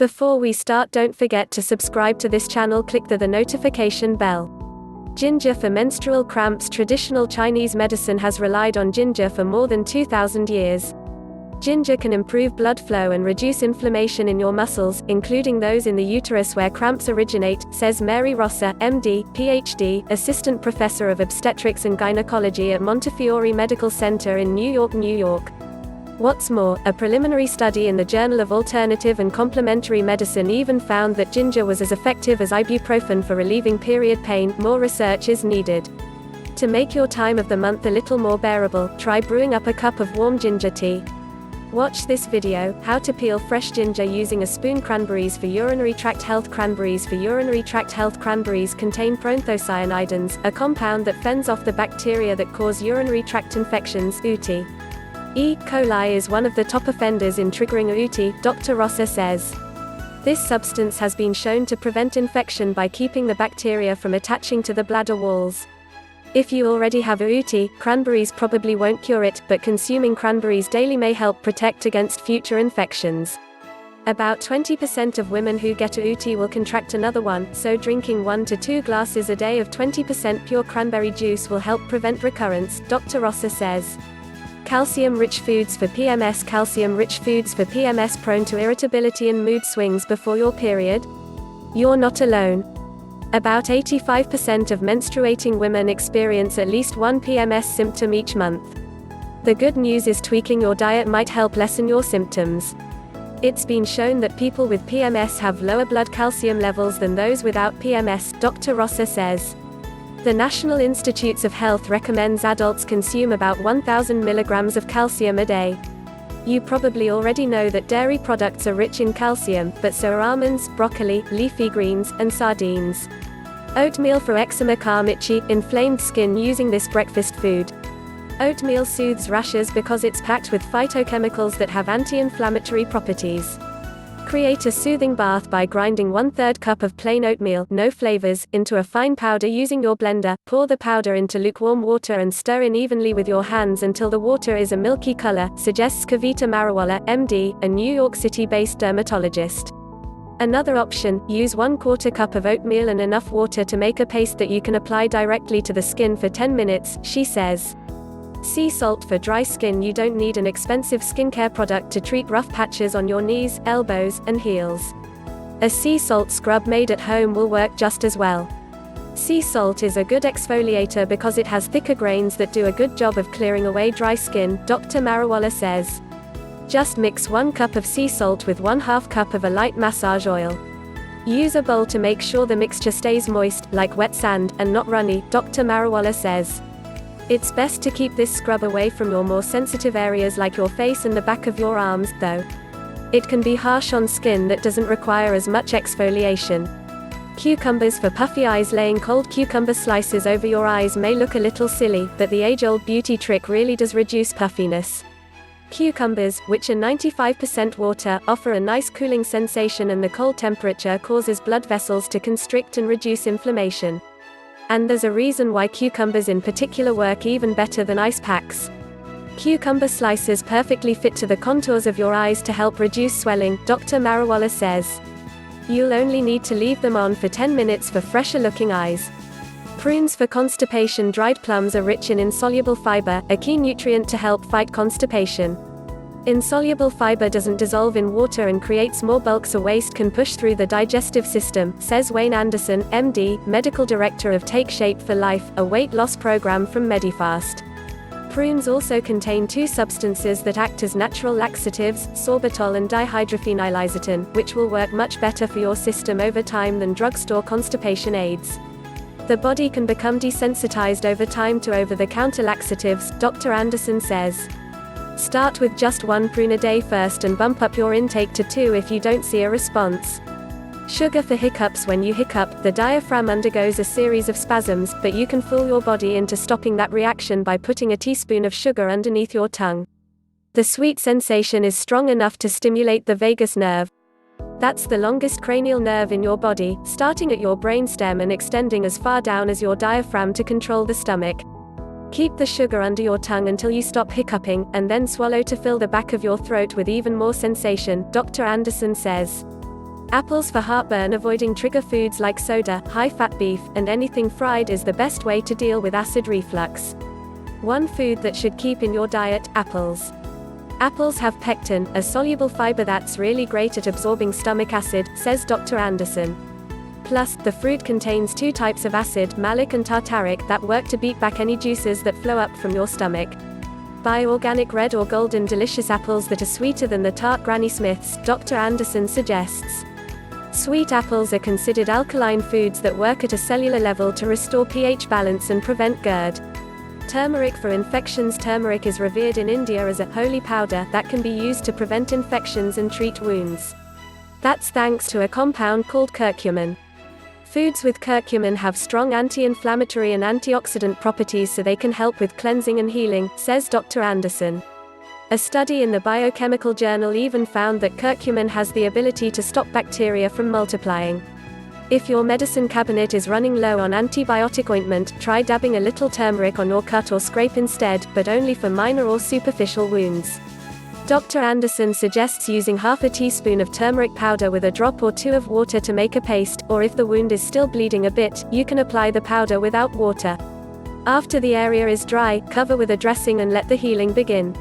Before we start, don't forget to subscribe to this channel. Click the notification bell. Ginger for menstrual cramps. Traditional Chinese medicine has relied on ginger for more than 2,000 years. Ginger can improve blood flow and reduce inflammation in your muscles, including those in the uterus where cramps originate, says Mary Rosser, MD, PhD, Assistant Professor of Obstetrics and Gynecology at Montefiore Medical Center in New York, New York. What's more, a preliminary study in the Journal of Alternative and Complementary Medicine even found that ginger was as effective as ibuprofen for relieving period pain. More research is needed. To make your time of the month a little more bearable, try brewing up a cup of warm ginger tea. Watch this video, how to peel fresh ginger using a spoon. Cranberries for urinary tract health. Cranberries for urinary tract health. Cranberries contain proanthocyanidins, a compound that fends off the bacteria that cause urinary tract infections, UTI. E. coli is one of the top offenders in triggering UTI, Dr. Rosser says. This substance has been shown to prevent infection by keeping the bacteria from attaching to the bladder walls. If you already have a UTI, cranberries probably won't cure it, but consuming cranberries daily may help protect against future infections. About 20% of women who get a UTI will contract another one, so drinking 1 to 2 glasses a day of 20% pure cranberry juice will help prevent recurrence, Dr. Rosser says. Calcium-rich foods for PMS. Calcium-rich foods for PMS. Prone to irritability and mood swings before your period? You're not alone. About 85% of menstruating women experience at least one PMS symptom each month. The good news is tweaking your diet might help lessen your symptoms. It's been shown that people with PMS have lower blood calcium levels than those without PMS, Dr. Rosser says. The National Institutes of Health recommends adults consume about 1,000 milligrams of calcium a day. You probably already know that dairy products are rich in calcium, but so are almonds, broccoli, leafy greens, and sardines. Oatmeal for eczema. Calm itchy, inflamed skin using this breakfast food. Oatmeal soothes rashes because it's packed with phytochemicals that have anti-inflammatory properties. Create a soothing bath by grinding 1/3 cup of plain oatmeal, no flavors, into a fine powder using your blender. Pour the powder into lukewarm water and stir in evenly with your hands until the water is a milky color, suggests Kavita Marawala, MD, a New York City-based dermatologist. Another option, use 1/4 cup of oatmeal and enough water to make a paste that you can apply directly to the skin for 10 minutes, she says. Sea salt for dry skin. You don't need an expensive skincare product to treat rough patches on your knees, elbows, and heels. A sea salt scrub made at home will work just as well. Sea salt is a good exfoliator because it has thicker grains that do a good job of clearing away dry skin, Dr. Marawala says. Just mix 1 cup of sea salt with 1/2 cup of a light massage oil. Use a bowl to make sure the mixture stays moist, like wet sand, and not runny, Dr. Marawala says. It's best to keep this scrub away from your more sensitive areas like your face and the back of your arms, though. It can be harsh on skin that doesn't require as much exfoliation. Cucumbers for puffy eyes. Laying cold cucumber slices over your eyes may look a little silly, but the age-old beauty trick really does reduce puffiness. Cucumbers, which are 95% water, offer a nice cooling sensation, and the cold temperature causes blood vessels to constrict and reduce inflammation. And there's a reason why cucumbers in particular work even better than ice packs. Cucumber slices perfectly fit to the contours of your eyes to help reduce swelling, Dr. Marawala says. You'll only need to leave them on for 10 minutes for fresher looking eyes. Prunes for constipation. Dried plums are rich in insoluble fiber, a key nutrient to help fight constipation. Insoluble fiber doesn't dissolve in water and creates more bulk, so waste can push through the digestive system, says Wayne Anderson, MD, Medical Director of Take Shape for Life, a weight loss program from Medifast. Prunes also contain 2 substances that act as natural laxatives, sorbitol and dihydrophenylizatin, which will work much better for your system over time than drugstore constipation aids. The body can become desensitized over time to over-the-counter laxatives, Dr. Anderson says. Start with just 1 prune a day first and bump up your intake to 2 if you don't see a response. Sugar for hiccups. When you hiccup, the diaphragm undergoes a series of spasms, but you can fool your body into stopping that reaction by putting a teaspoon of sugar underneath your tongue. The sweet sensation is strong enough to stimulate the vagus nerve. That's the longest cranial nerve in your body, starting at your brainstem and extending as far down as your diaphragm to control the stomach. Keep the sugar under your tongue until you stop hiccuping, and then swallow to fill the back of your throat with even more sensation, Dr. Anderson says. Apples for heartburn. Avoiding trigger foods like soda, high-fat beef, and anything fried is the best way to deal with acid reflux. One food that should keep in your diet: apples. Apples have pectin, a soluble fiber that's really great at absorbing stomach acid, says Dr. Anderson. Plus, the fruit contains two types of acid, malic and tartaric, that work to beat back any juices that flow up from your stomach. Buy organic red or golden delicious apples that are sweeter than the tart Granny Smiths, Dr. Anderson suggests. Sweet apples are considered alkaline foods that work at a cellular level to restore pH balance and prevent GERD. Turmeric for infections. Turmeric is revered in India as a holy powder that can be used to prevent infections and treat wounds. That's thanks to a compound called curcumin. Foods with curcumin have strong anti-inflammatory and antioxidant properties, so they can help with cleansing and healing, says Dr. Anderson. A study in the Biochemical Journal even found that curcumin has the ability to stop bacteria from multiplying. If your medicine cabinet is running low on antibiotic ointment, try dabbing a little turmeric on your cut or scrape instead, but only for minor or superficial wounds. Dr. Anderson suggests using half a teaspoon of turmeric powder with a drop or two of water to make a paste, or if the wound is still bleeding a bit, you can apply the powder without water. After the area is dry, cover with a dressing and let the healing begin.